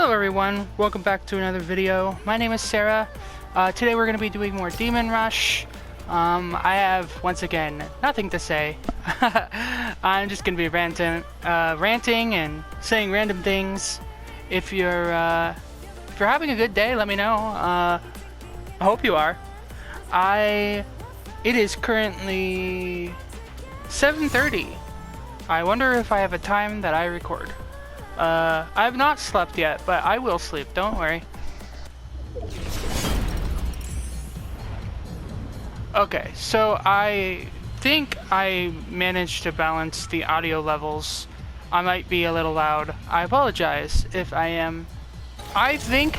Hello everyone, welcome back to another video. My name is Sarah. Today we're going to be doing more Demon Rush. I have, once again, nothing to say. I'm just going to be ranting and saying random things. If you're having a good day, let me know. I hope you are. It is currently 7:30. I wonder if I have a time that I record. I have not slept yet, but I will sleep, don't worry. Okay, so I think I managed to balance the audio levels. I might be a little loud. I apologize if I am. I think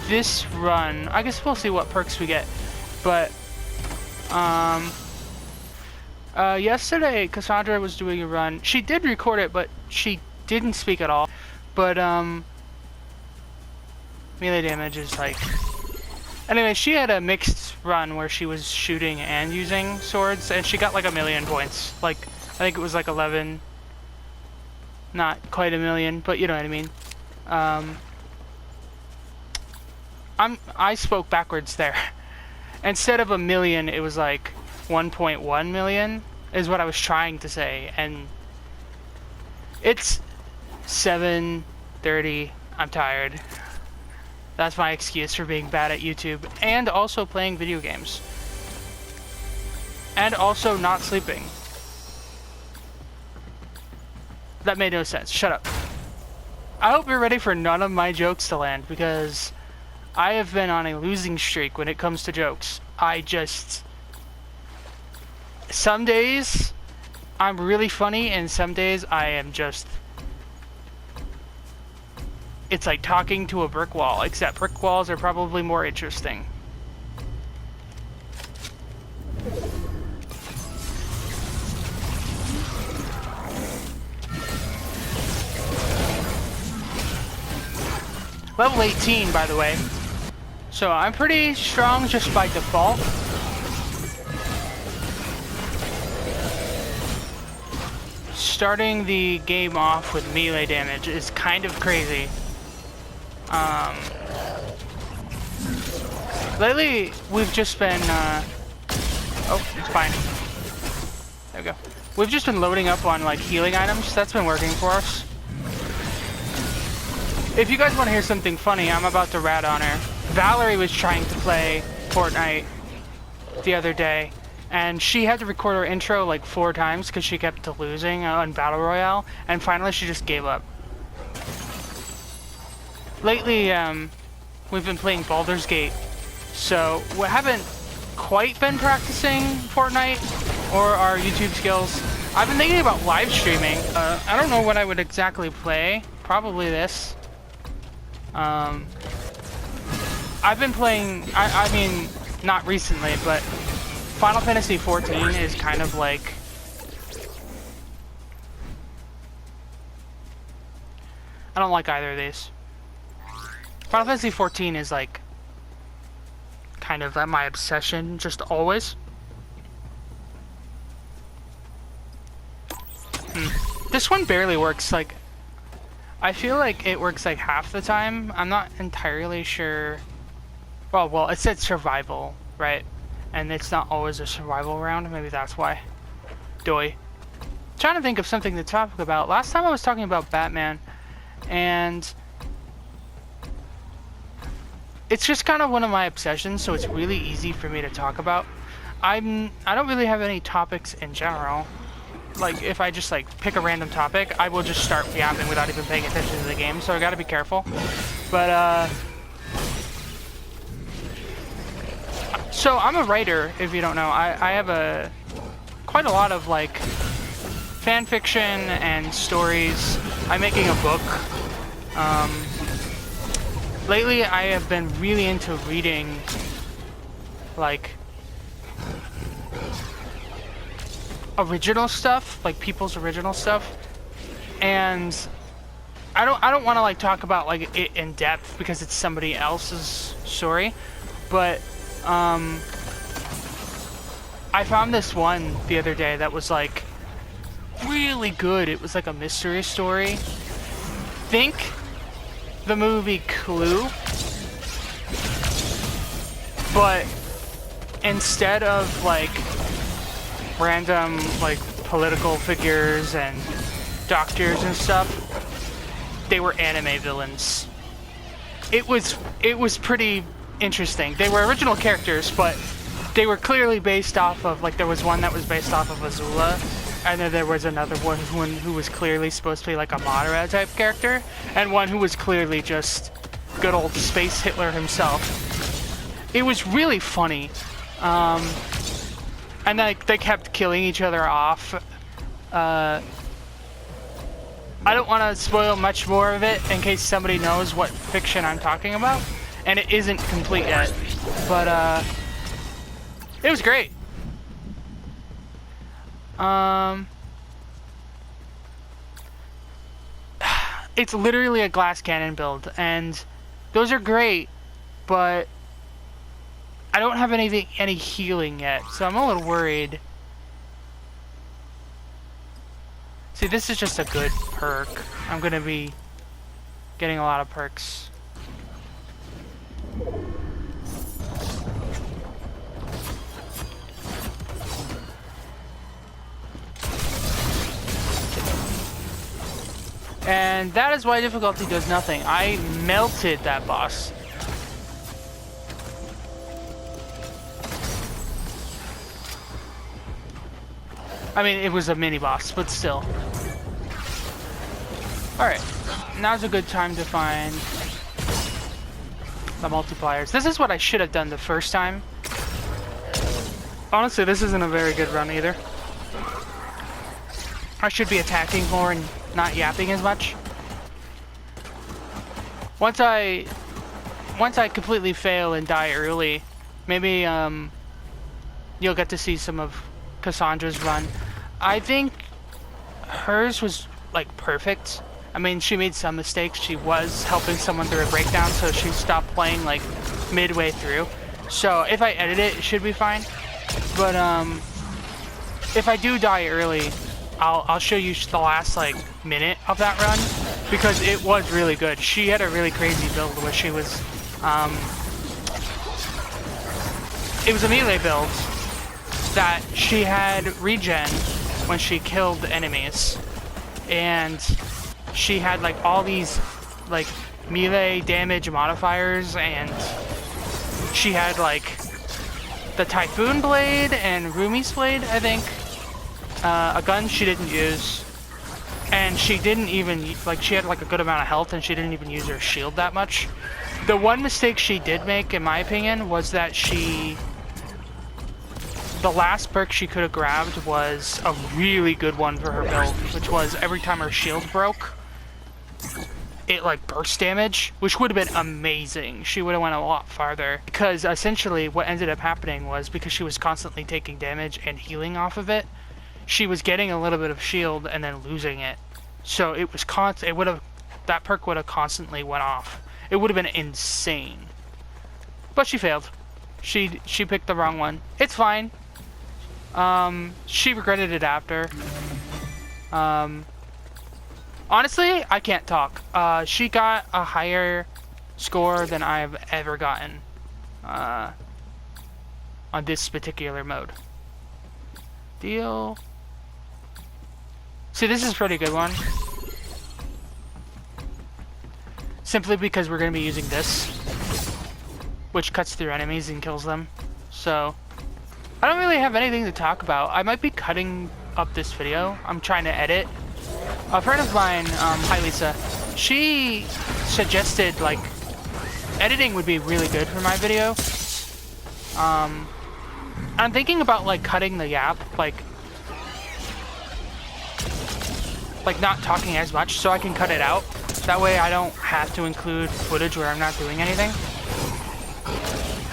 this run, I guess we'll see what perks we get, but yesterday Cassandra was doing a run. She did record it, but she didn't speak at all. But melee damage is like, anyway, she had a mixed run where she was shooting and using swords, and she got like 1,000,000 points. Like, I think it was like 11, not quite 1,000,000, but you know what I mean. I spoke backwards there. Instead of 1,000,000, it was like 1.1 million is what I was trying to say, and it's 7:30. I'm tired. That's my excuse for being bad at YouTube and also playing video games and also not sleeping. That made no sense. Shut up. I hope you're ready for none of my jokes to land, because I have been on a losing streak when it comes to jokes. Some days I'm really funny, and some days I am just, it's like talking to a brick wall, except brick walls are probably more interesting. Level 18, by the way. So I'm pretty strong just by default. Starting the game off with melee damage is kind of crazy. Lately, we've just been, oh, it's fine. There we go. We've just been loading up on, like, healing items. That's been working for us. If you guys want to hear something funny, I'm about to rat on her. Valerie was trying to play Fortnite the other day, and she had to record her intro, like, 4 times because she kept losing on Battle Royale, and finally she just gave up. Lately, we've been playing Baldur's Gate, so we haven't quite been practicing Fortnite or our YouTube skills. I've been thinking about live streaming. I don't know what I would exactly play. Probably this. I've been playing, I mean, not recently, but Final Fantasy 14 is kind of like, I don't like either of these. Final Fantasy 14 is like kind of my obsession, just always. This one barely works. Like, I feel like it works like half the time. I'm not entirely sure. Well, it said survival, right? And it's not always a survival round. Maybe that's why. Doy. Trying to think of something to talk about. Last time I was talking about Batman, and it's just kind of one of my obsessions, so it's really easy for me to talk about. I don't really have any topics in general. Like, if I just like pick a random topic, I will just start yapping without even paying attention to the game, so I gotta be careful. But so I'm a writer, if you don't know. I have quite a lot of like fan fiction and stories. I'm making a book. Lately, I have been really into reading, like, original stuff, like people's original stuff, and I don't want to like talk about like it in depth because it's somebody else's story, but I found this one the other day that was like really good. It was like a mystery story. Think the movie Clue, but instead of like random like political figures and doctors and stuff, they were anime villains. It was pretty interesting. They were original characters, but they were clearly based off of, like, there was one that was based off of Azula, and then there was another one who was clearly supposed to be like a Madara type character, and one who was clearly just good old Space Hitler himself. It was really funny. And like they kept killing each other off. I don't want to spoil much more of it in case somebody knows what fiction I'm talking about, and it isn't complete yet, but it was great. It's literally a glass cannon build, and those are great, but I don't have any healing yet, so I'm a little worried. See, this is just a good perk. I'm gonna be getting a lot of perks. And that is why difficulty does nothing. I melted that boss. I mean, it was a mini boss, but still. Alright, now's a good time to find the multipliers. This is what I should have done the first time. Honestly, this isn't a very good run either. I should be attacking more and not yapping as much. Once I completely fail and die early, maybe you'll get to see some of Cassandra's run. I think hers was like perfect. I mean, she made some mistakes. She was helping someone through a breakdown, so she stopped playing like midway through. So if I edit it, it should be fine. But if I do die early, I'll show you the last like minute of that run, because it was really good. She had a really crazy build where she was it was a melee build that she had regen when she killed enemies, and she had like all these like melee damage modifiers, and she had like the Typhoon Blade and Rumi's Blade, I think. A gun she didn't use, and she didn't even, like, she had like a good amount of health and she didn't even use her shield that much. The one mistake she did make, in my opinion, was that the last perk she could have grabbed was a really good one for her build, which was every time her shield broke, it like burst damage, which would have been amazing. She would have went a lot farther, because essentially what ended up happening was, because she was constantly taking damage and healing off of it, she was getting a little bit of shield and then losing it. So it was that perk would have constantly went off. It would have been insane. But she failed. She picked the wrong one. It's fine. She regretted it after. Honestly, I can't talk. She got a higher score than I've ever gotten on this particular mode. Deal. See, this is a pretty good one. Simply because we're going to be using this, which cuts through enemies and kills them. So, I don't really have anything to talk about. I might be cutting up this video. I'm trying to edit. A friend of mine, hi Lisa, she suggested, like, editing would be really good for my video. I'm thinking about, like, cutting the yap, like not talking as much, so I can cut it out. That way I don't have to include footage where I'm not doing anything.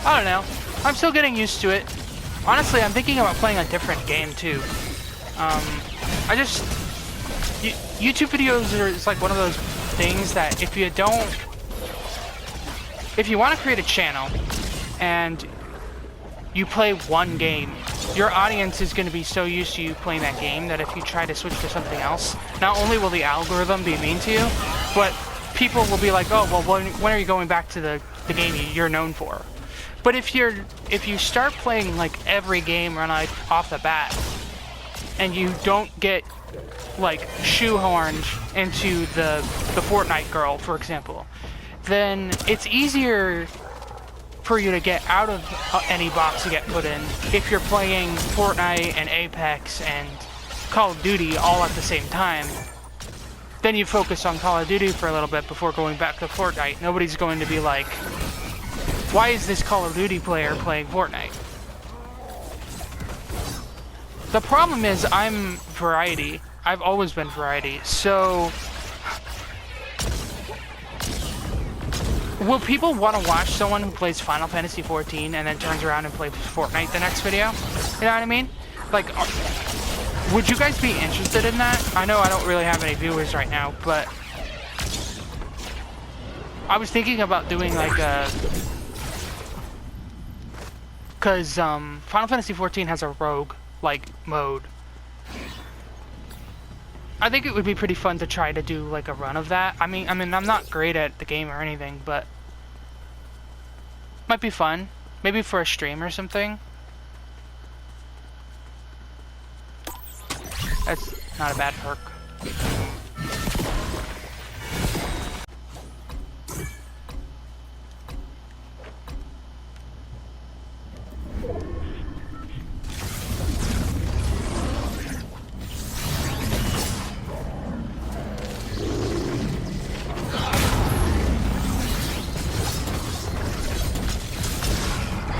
I don't know. I'm still getting used to it. Honestly, I'm thinking about playing a different game too. YouTube videos is like one of those things that if you want to create a channel and you play one game, your audience is going to be so used to you playing that game that if you try to switch to something else, not only will the algorithm be mean to you, but people will be like, oh, well, when are you going back to the game you're known for? But if you start playing like every game right off the bat, and you don't get like shoehorned into the Fortnite girl, for example, then it's easier for you to get out of any box you get put in if you're playing Fortnite and Apex and Call of Duty all at the same time. Then you focus on Call of Duty for a little bit before going back to Fortnite. Nobody's going to be like, why is this Call of Duty player playing Fortnite? The problem is I'm variety. I've always been variety. So will people want to watch someone who plays Final Fantasy XIV and then turns around and plays Fortnite the next video? You know what I mean? Like, would you guys be interested in that? I know I don't really have any viewers right now, but I was thinking about doing like a... Because Final Fantasy XIV has a rogue like mode. I think it would be pretty fun to try to do like a run of that. I mean, I'm not great at the game or anything, but might be fun. Maybe for a stream or something. That's not a bad perk.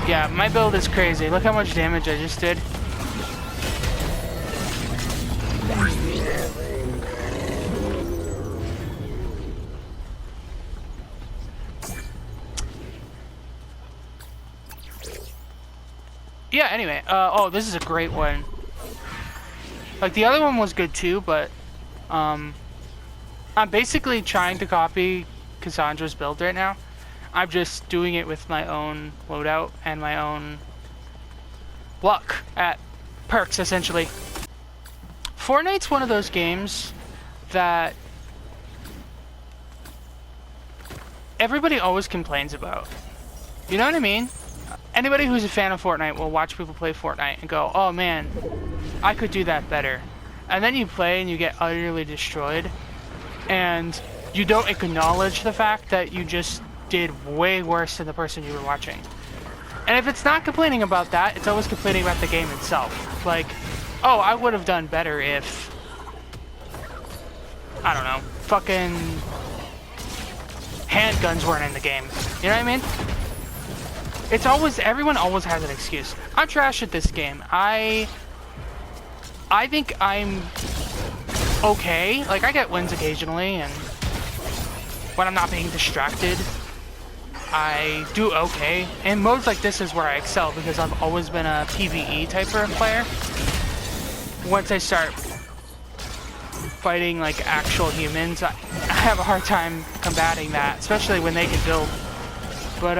Yeah, my build is crazy. Look how much damage I just did. Yeah, anyway, oh, this is a great one. Like, the other one was good too, but, I'm basically trying to copy Cassandra's build right now. I'm just doing it with my own loadout and my own luck at perks, essentially. Fortnite's one of those games that everybody always complains about. You know what I mean? Anybody who's a fan of Fortnite will watch people play Fortnite and go, oh man, I could do that better. And then you play and you get utterly destroyed. And you don't acknowledge the fact that you just did way worse than the person you were watching. And if it's not complaining about that, it's always complaining about the game itself. Like, oh, I would have done better if, I don't know, fucking handguns weren't in the game. You know what I mean? It's always, everyone always has an excuse. I'm trash at this game. I think I'm okay. Like, I get wins occasionally, and when I'm not being distracted, I do okay. And modes like this is where I excel because I've always been a PvE type of player. Once I start fighting like actual humans, I have a hard time combating that, especially when they can build. But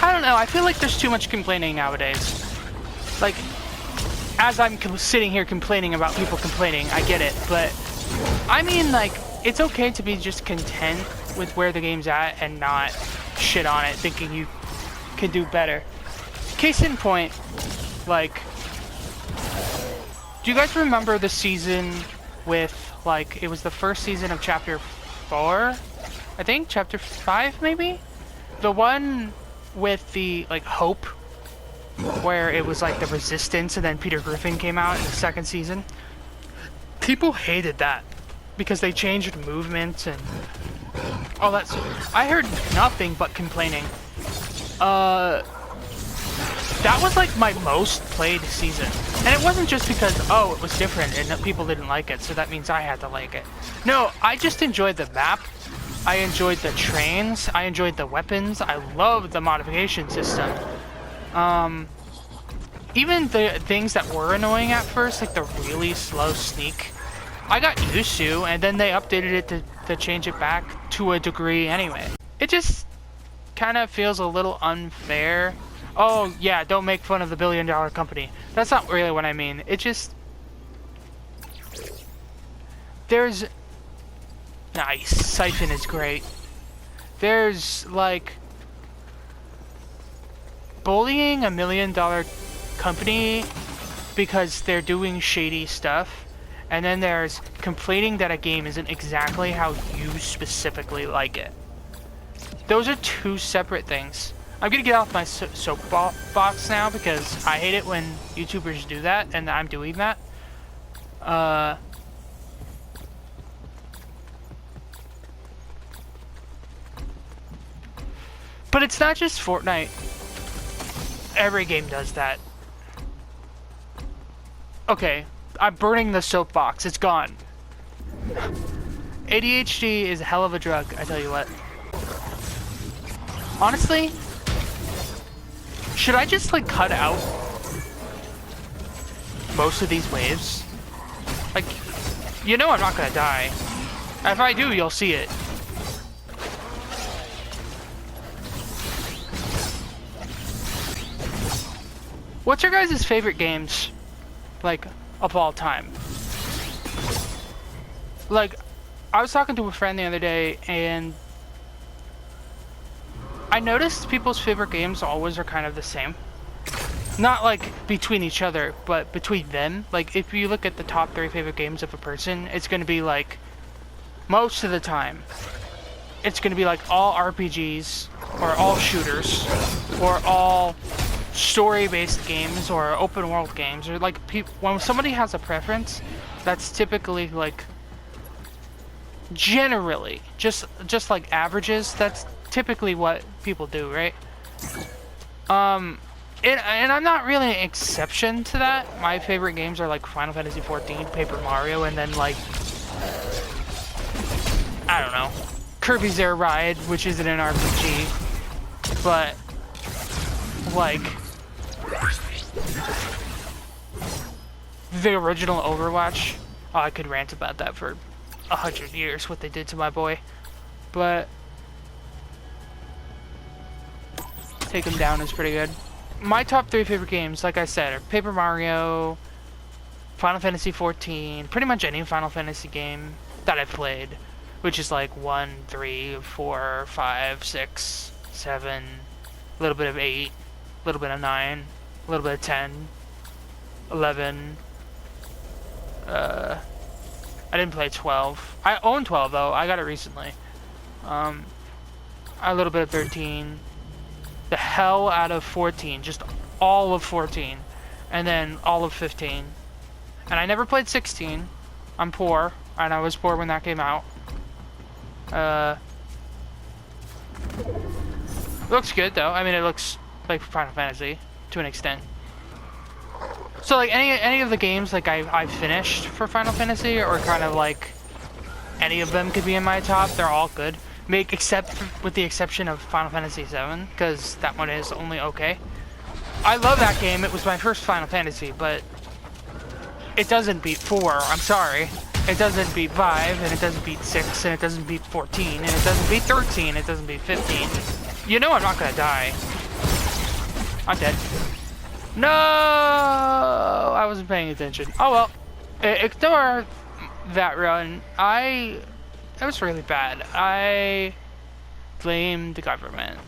I don't know, I feel like there's too much complaining nowadays. Like, as I'm sitting here complaining about people complaining, I get it, but I mean, like, it's okay to be just content with where the game's at and not shit on it thinking you can do better. Case in point, like, do you guys remember the season with, like, it was the first season of Chapter 4? I think? Chapter 5, maybe? The one with the, like, Hope, where it was, like, the Resistance, and then Peter Griffin came out in the second season. People hated that because they changed movement and all that. I heard nothing but complaining. That was like my most played season. And it wasn't just because, oh, it was different and that people didn't like it, so that means I had to like it. No, I just enjoyed the map. I enjoyed the trains. I enjoyed the weapons. I loved the modification system. Even the things that were annoying at first, like the really slow sneak, I got used to, and then they updated it to change it back to a degree anyway. It just kind of feels a little unfair. Oh yeah, don't make fun of the billion-dollar company. That's not really what I mean. It just, There's... Nice. Siphon is great. There's, like... bullying $1 million company because they're doing shady stuff. And then there's complaining that a game isn't exactly how you specifically like it. Those are two separate things. I'm gonna get off my soapbox now because I hate it when YouTubers do that, and I'm doing that. But it's not just Fortnite. Every game does that. Okay, I'm burning the soapbox. It's gone. ADHD is a hell of a drug, I tell you what. Honestly, should I just, like, cut out most of these waves? Like, you know I'm not gonna die. If I do, you'll see it. What's your guys' favorite games, like, of all time? Like, I was talking to a friend the other day, and I noticed people's favorite games always are kind of the same. Not, like, between each other, but between them. Like, if you look at the top 3 favorite games of a person, it's gonna be, like, most of the time, it's gonna be, like, all RPGs, or all shooters, or all story-based games, or open-world games, or, like, when somebody has a preference, that's typically, like, generally, just like averages, that's typically what people do, right? And I'm not really an exception to that. My favorite games are like Final Fantasy XIV, Paper Mario, and then like, I don't know, Kirby's Air Ride, which isn't an RPG, but like the original Overwatch. Oh, I could rant about that for 100 years, what they did to my boy, but Take Him Down is pretty good. My top 3 favorite games, like I said, are Paper Mario, Final Fantasy XIV, pretty much any Final Fantasy game that I've played, which is like 1, 3, 4, 5, 6, 7, a little bit of 8, a little bit of 9, a little bit of 10, 11, I didn't play 12. I own 12 though, I got it recently. A little bit of 13, the hell out of 14, just all of 14, and then all of 15. And I never played 16. I'm poor, and I was poor when that came out. Looks good though. I mean, it looks like Final Fantasy to an extent. So like any of the games like I've finished for Final Fantasy, or kind of like any of them could be in my top. They're all good. With the exception of Final Fantasy VII, because that one is only okay. I love that game. It was my first Final Fantasy, but it doesn't beat 4. I'm sorry. It doesn't beat 5, and it doesn't beat 6, and it doesn't beat 14, and it doesn't beat 13, it doesn't beat 15. You know I'm not gonna die. I'm dead. No, I wasn't paying attention. Oh well. Ignore that run. It was really bad. I blame the government.